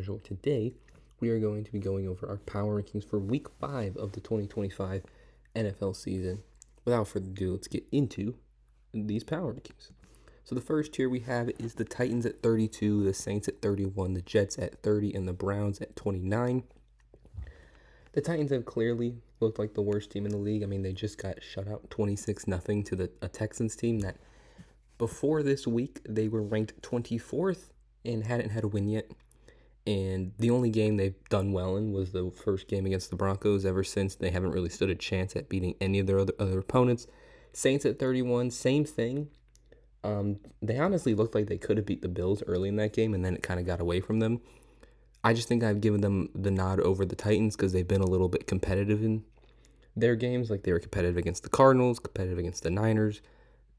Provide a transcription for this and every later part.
Today, we are going to be going over our power rankings for Week 5 of the 2025 NFL season. Without further ado, let's get into these power rankings. So the first tier we have is the Titans at 32, the Saints at 31, the Jets at 30, and the Browns at 29. The Titans have clearly looked like the worst team in the league. I mean, they just got shut out 26-0 to a Texans team that before this week, they were ranked 24th and hadn't had a win yet. And the only game they've done well in was the first game against the Broncos. Ever since, they haven't really stood a chance at beating any of their other opponents. Saints at 31, same thing. They honestly looked like they could have beat the Bills early in that game, and then it kind of got away from them. I just think I've given them the nod over the Titans because they've been a little bit competitive in their games. Like, they were competitive against the Cardinals, competitive against the Niners.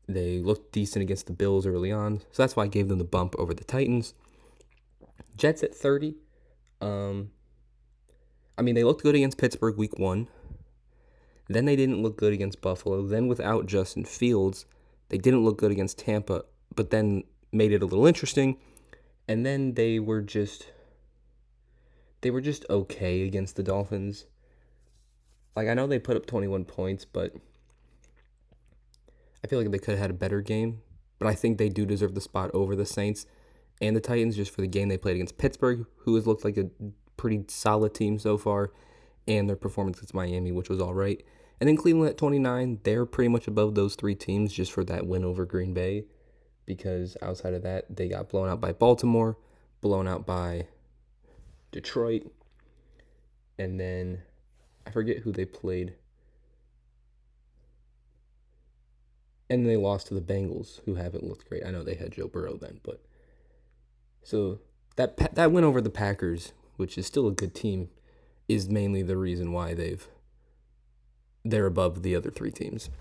They looked decent against the Bills early on. So that's why I gave them the bump over the Titans. Jets at 30. They looked good against Pittsburgh week 1. Then they didn't look good against Buffalo. Then without Justin Fields, they didn't look good against Tampa, but then made it a little interesting. And then they were just okay against the Dolphins. Like, I know they put up 21 points, but I feel like they could have had a better game. But I think they do deserve the spot over the Saints and the Titans just for the game they played against Pittsburgh, who has looked like a pretty solid team so far, and their performance against Miami, which was all right. And then Cleveland at 29, they're pretty much above those three teams just for that win over Green Bay, because outside of that, they got blown out by Baltimore, blown out by Detroit, and then I forget who they played. And they lost to the Bengals, who haven't looked great. I know they had Joe Burrow then, but so that win over the Packers, which is still a good team, is mainly the reason why they're above the other three teams.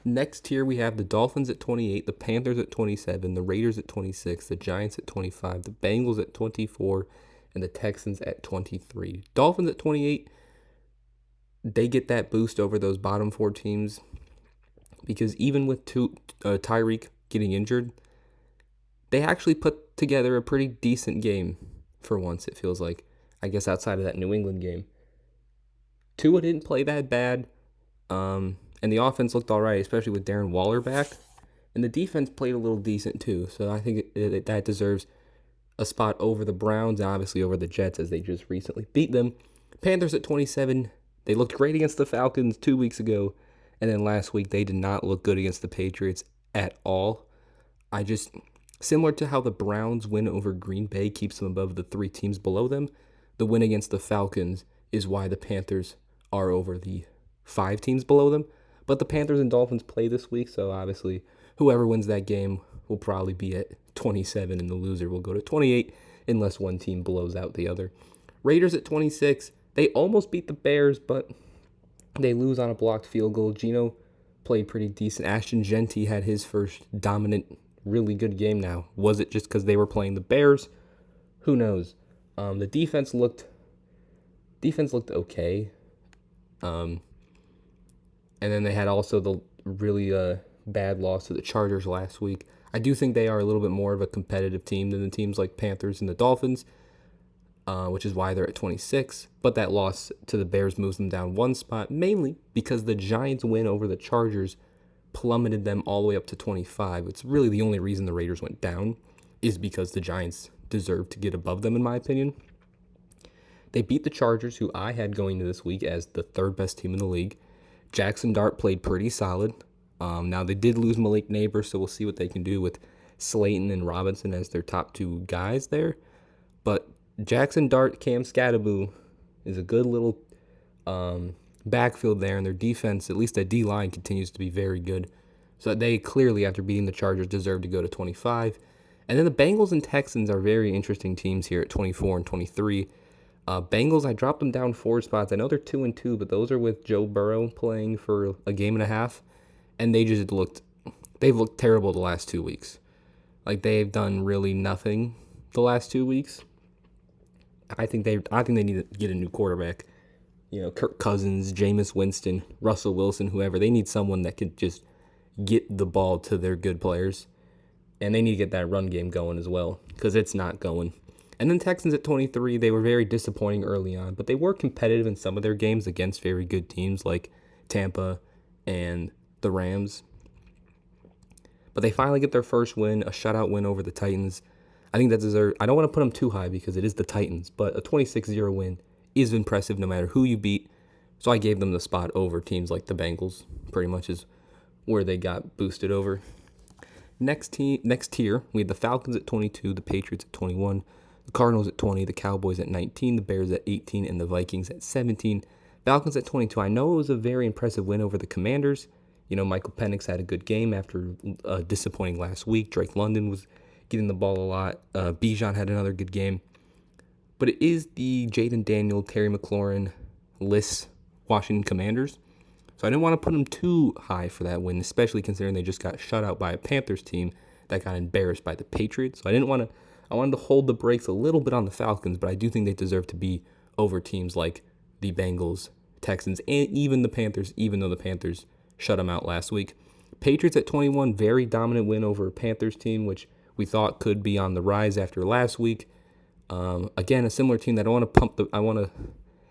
Next tier, we have the Dolphins at 28, the Panthers at 27, the Raiders at 26, the Giants at 25, the Bengals at 24, and the Texans at 23. Dolphins at 28, they get that boost over those bottom four teams because even with Tyreek getting injured, they actually put together a pretty decent game for once, it feels like. I guess outside of that New England game. Tua didn't play that bad, and the offense looked all right, especially with Darren Waller back. And the defense played a little decent too, so I think that deserves a spot over the Browns and obviously over the Jets as they just recently beat them. Panthers at 27, they looked great against the Falcons 2 weeks ago, and then last week they did not look good against the Patriots at all. Similar to how the Browns win over Green Bay keeps them above the three teams below them, the win against the Falcons is why the Panthers are over the 5 teams below them. But the Panthers and Dolphins play this week, so obviously whoever wins that game will probably be at 27, and the loser will go to 28 unless one team blows out the other. Raiders at 26, they almost beat the Bears, but they lose on a blocked field goal. Geno played pretty decent. Ashton Genty had his first dominant, really good game now. Was it just because they were playing the Bears? Who knows? The defense looked okay. And then they had also the really bad loss to the Chargers last week. I do think they are a little bit more of a competitive team than the teams like Panthers and the Dolphins, which is why they're at 26. But that loss to the Bears moves them down one spot, mainly because the Giants' win over the Chargers plummeted them all the way up to 25. It's really the only reason the Raiders went down is because the Giants deserve to get above them, in my opinion. They beat the Chargers, who I had going into this week as the third best team in the league. Jackson Dart played pretty solid. Now, they did lose Malik Neighbors, so we'll see what they can do with Slayton and Robinson as their top two guys there. But Jackson Dart, Cam Scattaboo is a good little backfield there, and their defense, at least that D-line, continues to be very good. So they clearly, after beating the Chargers, deserve to go to 25. And then the Bengals and Texans are very interesting teams here at 24 and 23. Bengals, I dropped them down 4 spots. I know they're 2-2, but those are with Joe Burrow playing for a game and a half, and they've looked terrible the last 2 weeks. Like, they've done really nothing the last 2 weeks. I think they need to get a new quarterback. You know, Kirk Cousins, Jameis Winston, Russell Wilson, whoever. They need someone that could just get the ball to their good players. And they need to get that run game going as well, because it's not going. And then Texans at 23, they were very disappointing early on, but they were competitive in some of their games against very good teams like Tampa and the Rams. But they finally get their first win, a shutout win over the Titans. I think that deserves. I don't want to put them too high because it is the Titans, but a 26-0 win is impressive no matter who you beat. So I gave them the spot over teams like the Bengals, pretty much is where they got boosted over. Next tier, we had the Falcons at 22, the Patriots at 21, the Cardinals at 20, the Cowboys at 19, the Bears at 18, and the Vikings at 17. Falcons at 22. I know it was a very impressive win over the Commanders. Michael Penix had a good game after disappointing last week. Drake London was getting the ball a lot. Bijan had another good game. But it is the Jaden Daniel, Terry McLaurin-less Washington Commanders. So I didn't want to put them too high for that win, especially considering they just got shut out by a Panthers team that got embarrassed by the Patriots. So I wanted to hold the brakes a little bit on the Falcons, but I do think they deserve to be over teams like the Bengals, Texans, and even the Panthers, even though the Panthers shut them out last week. Patriots at 21, very dominant win over a Panthers team, which we thought could be on the rise after last week. Again, a similar team that I want to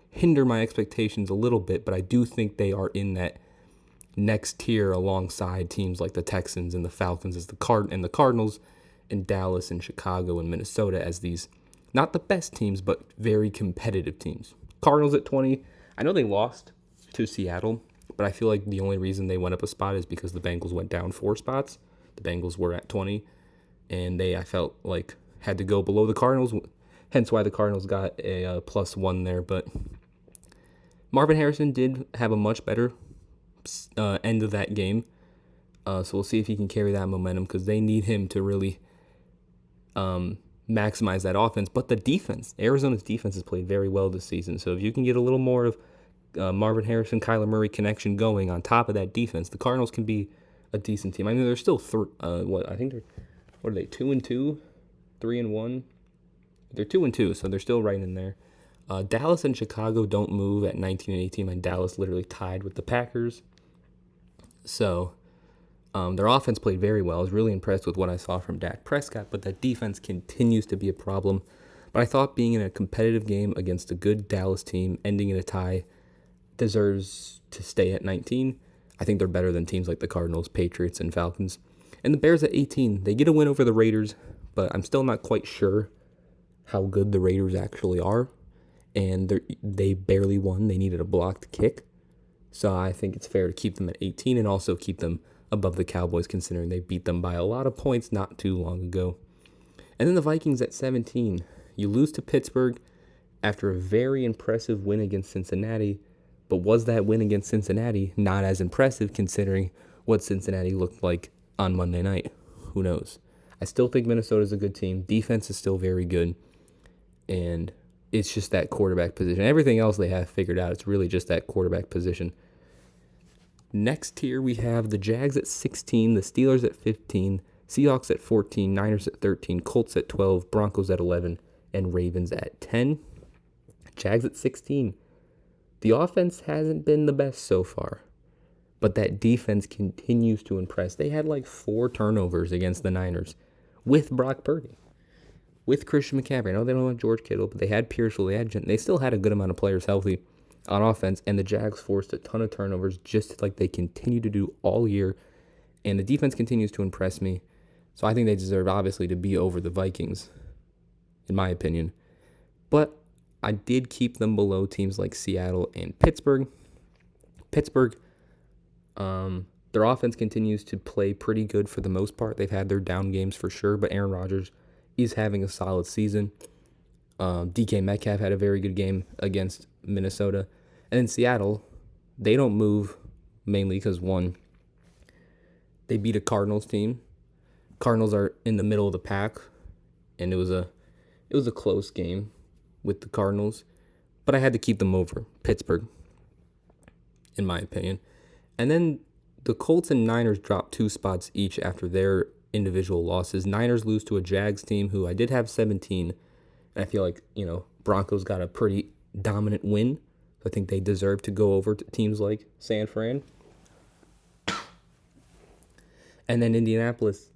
hinder my expectations a little bit, but I do think they are in that next tier alongside teams like the Texans and the Falcons and the Cardinals and Dallas and Chicago and Minnesota as these, not the best teams, but very competitive teams. Cardinals at 20. I know they lost to Seattle, but I feel like the only reason they went up a spot is because the Bengals went down 4 spots. The Bengals were at 20, and I felt like, had to go below the Cardinals, hence why the Cardinals got a +1 there. But Marvin Harrison did have a much better end of that game, so we'll see if he can carry that momentum because they need him to really maximize that offense. But the defense, Arizona's defense has played very well this season, so if you can get a little more of Marvin Harrison, Kyler Murray connection going on top of that defense, the Cardinals can be a decent team. I mean, they're still what are they, 2-2, 3-1? They're 2-2, so they're still right in there. Dallas and Chicago don't move at 19 and 18, and Dallas literally tied with the Packers. So their offense played very well. I was really impressed with what I saw from Dak Prescott, but that defense continues to be a problem. But I thought being in a competitive game against a good Dallas team, ending in a tie, deserves to stay at 19. I think they're better than teams like the Cardinals, Patriots, and Falcons. And the Bears at 18, they get a win over the Raiders, but I'm still not quite sure how good the Raiders actually are. And they barely won. They needed a blocked kick. So I think it's fair to keep them at 18 and also keep them above the Cowboys, considering they beat them by a lot of points not too long ago. And then the Vikings at 17. You lose to Pittsburgh after a very impressive win against Cincinnati. But was that win against Cincinnati not as impressive considering what Cincinnati looked like on Monday night? Who knows? I still think Minnesota's a good team. Defense is still very good. And it's just that quarterback position. Everything else they have figured out. It's really just that quarterback position. Next tier, we have the Jags at 16, the Steelers at 15, Seahawks at 14, Niners at 13, Colts at 12, Broncos at 11, and Ravens at 10. Jags at 16. The offense hasn't been the best so far, but that defense continues to impress. They had like 4 turnovers against the Niners with Brock Purdy, with Christian McCaffrey. I know they don't have George Kittle, but they had Pierce. They still had a good amount of players healthy on offense, and the Jags forced a ton of turnovers just like they continue to do all year, and the defense continues to impress me. So I think they deserve, obviously, to be over the Vikings, in my opinion. But I did keep them below teams like Seattle and Pittsburgh. Their offense continues to play pretty good for the most part. They've had their down games for sure, but Aaron Rodgers is having a solid season. DK Metcalf had a very good game against Minnesota. And in Seattle, they don't move mainly because, one, they beat a Cardinals team. Cardinals are in the middle of the pack, and it was a close game with the Cardinals, but I had to keep them over Pittsburgh, in my opinion. And then the Colts and Niners dropped 2 spots each after their individual losses. Niners lose to a Jags team who I did have 17, and I feel like, Broncos got a pretty dominant win. I think they deserve to go over to teams like San Fran. And then Indianapolis,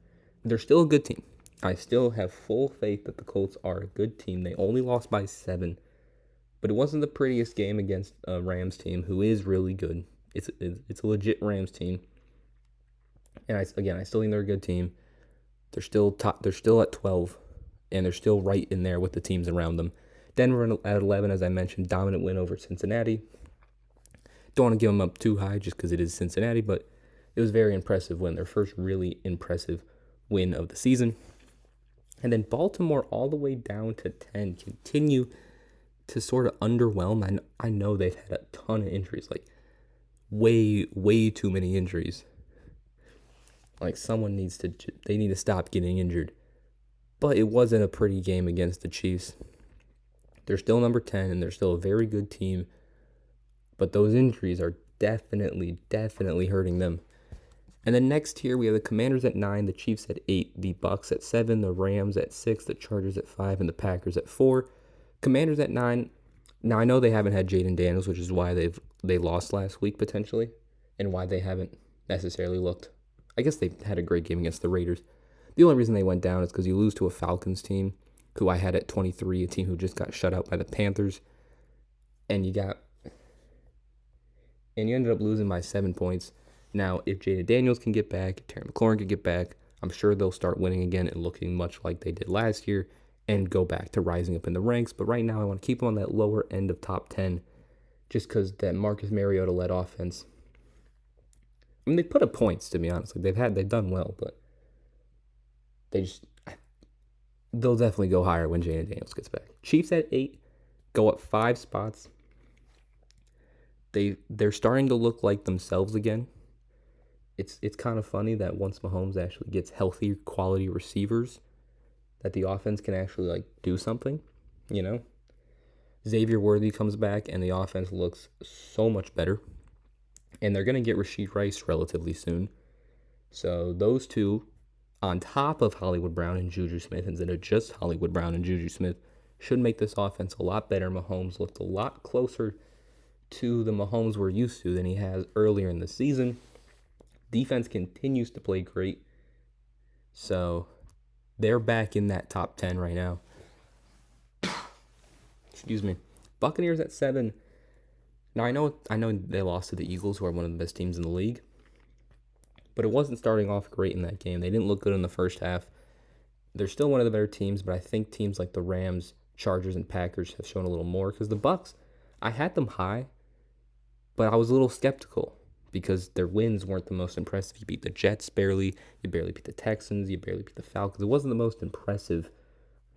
they're still a good team. I still have full faith that the Colts are a good team. They only lost by 7, but it wasn't the prettiest game against a Rams team who is really good. It's a legit Rams team, and I still think they're a good team. They're still top. They're still at 12, and they're still right in there with the teams around them. Denver at 11, as I mentioned, dominant win over Cincinnati. Don't want to give them up too high just because it is Cincinnati, but it was very impressive win. Their first really impressive win of the season. And then Baltimore all the way down to 10 continue to sort of underwhelm. I know they've had a ton of injuries, like way too many injuries. Like they need to stop getting injured. But it wasn't a pretty game against the Chiefs. They're still number 10 and they're still a very good team. But those injuries are definitely hurting them. And then next here we have the Commanders at 9, the Chiefs at 8, the Bucks at 7, the Rams at 6, the Chargers at 5, and the Packers at 4. Commanders at 9. Now I know they haven't had Jaden Daniels, which is why they lost last week potentially, and why they haven't necessarily looked. I guess they had a great game against the Raiders. The only reason they went down is because you lose to a Falcons team, who I had at 23, a team who just got shut out by the Panthers, and you ended up losing by 7 points. Now, if Jaden Daniels can get back, if Terry McLaurin can get back, I'm sure they'll start winning again and looking much like they did last year and go back to rising up in the ranks. But right now, I want to keep them on that lower end of top 10 just because that Marcus Mariota-led offense. I mean, they put up points, to be honest. Like, they've done well, but they'll definitely go higher when Jaden Daniels gets back. Chiefs at 8, go up 5 spots. They're starting to look like themselves again. It's kind of funny that once Mahomes actually gets healthy, quality receivers, that the offense can actually like do something, you know? Xavier Worthy comes back and the offense looks so much better. And they're going to get Rashee Rice relatively soon. So those two, on top of Hollywood Brown and Juju Smith, instead of just Hollywood Brown and Juju Smith, should make this offense a lot better. Mahomes looked a lot closer to the Mahomes we're used to than he has earlier in the season. Defense continues to play great. So they're back in that top 10 right now. Excuse me. Buccaneers at 7. Now I know they lost to the Eagles, who are one of the best teams in the league. But it wasn't starting off great in that game. They didn't look good in the first half. They're still one of the better teams, but I think teams like the Rams, Chargers, and Packers have shown a little more. Because the Bucs, I had them high, but I was a little skeptical because their wins weren't the most impressive. You beat the Jets barely. You barely beat the Texans. You barely beat the Falcons. It wasn't the most impressive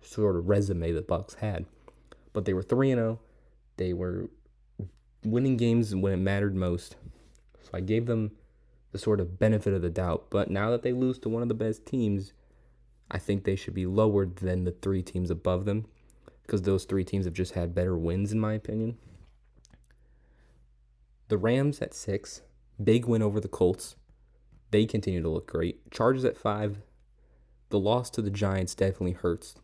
sort of resume the Bucs had. But they were 3-0. They were winning games when it mattered most. So I gave them the sort of benefit of the doubt. But now that they lose to one of the best teams, I think they should be lower than the 3 teams above them because those 3 teams have just had better wins, in my opinion. The Rams at 6, big win over the Colts. They continue to look great. Chargers at 5. The loss to the Giants definitely hurts.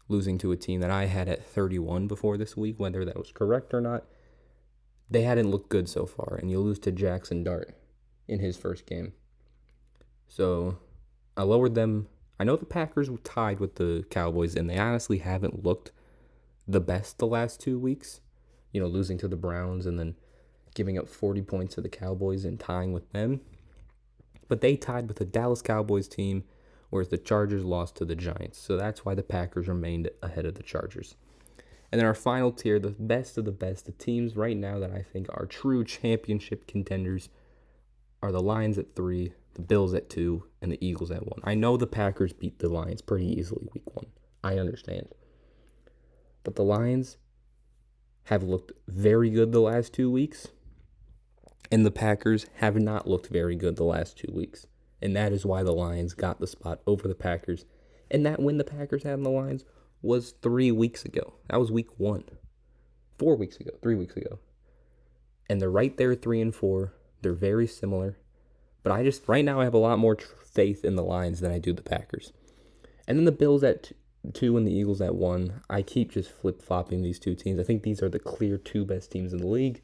Losing to a team that I had at 31 before this week, whether that was correct or not. They hadn't looked good so far, and you lose to Jackson Dart in his first game. So I lowered them. I know the Packers were tied with the Cowboys, and they honestly haven't looked the best the last 2 weeks. You know, losing to the Browns and then giving up 40 points to the Cowboys and tying with them. But they tied with the Dallas Cowboys team, whereas the Chargers lost to the Giants. So that's why the Packers remained ahead of the Chargers. And then our final tier, the best of the teams right now that I think are true championship contenders are the Lions at 3, the Bills at 2, and the Eagles at 1. I know the Packers beat the Lions pretty easily week 1. I understand. But the Lions have looked very good the last 2 weeks, and the Packers have not looked very good the last 2 weeks. And that is why the Lions got the spot over the Packers. And that win the Packers had in the Lions was 3 weeks ago. That was week 1. 4 weeks ago. 3 weeks ago. And they're right there at 3 and 4. They're very similar. But right now I have a lot more faith in the Lions than I do the Packers. And then the Bills at 2 and the Eagles at 1. I keep just flip-flopping these 2 teams. I think these are the clear 2 best teams in the league.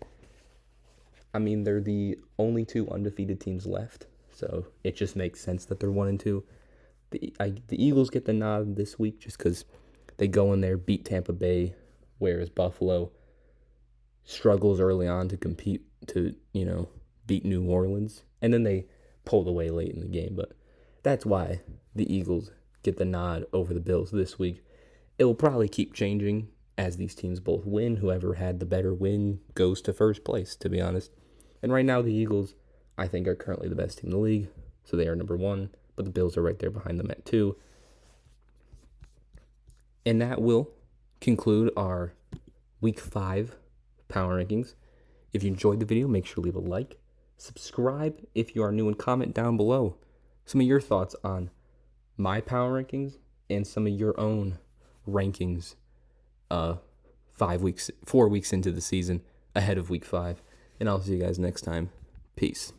I mean, they're the only 2 undefeated teams left. So it just makes sense that they're 1 and 2. the Eagles get the nod this week just because they go in there, beat Tampa Bay, whereas Buffalo struggles early on to compete to, beat New Orleans. And then they pulled away late in the game. But that's why the Eagles get the nod over the Bills this week. It will probably keep changing as these teams both win. Whoever had the better win goes to first place, to be honest. And right now, the Eagles, I think, are currently the best team in the league. So they are number 1. But the Bills are right there behind them at 2. And that will conclude our Week 5 power rankings. If you enjoyed the video, make sure to leave a like. Subscribe if you are new, and comment down below some of your thoughts on my power rankings and some of your own rankings 4 weeks into the season ahead of Week 5. And I'll see you guys next time. Peace.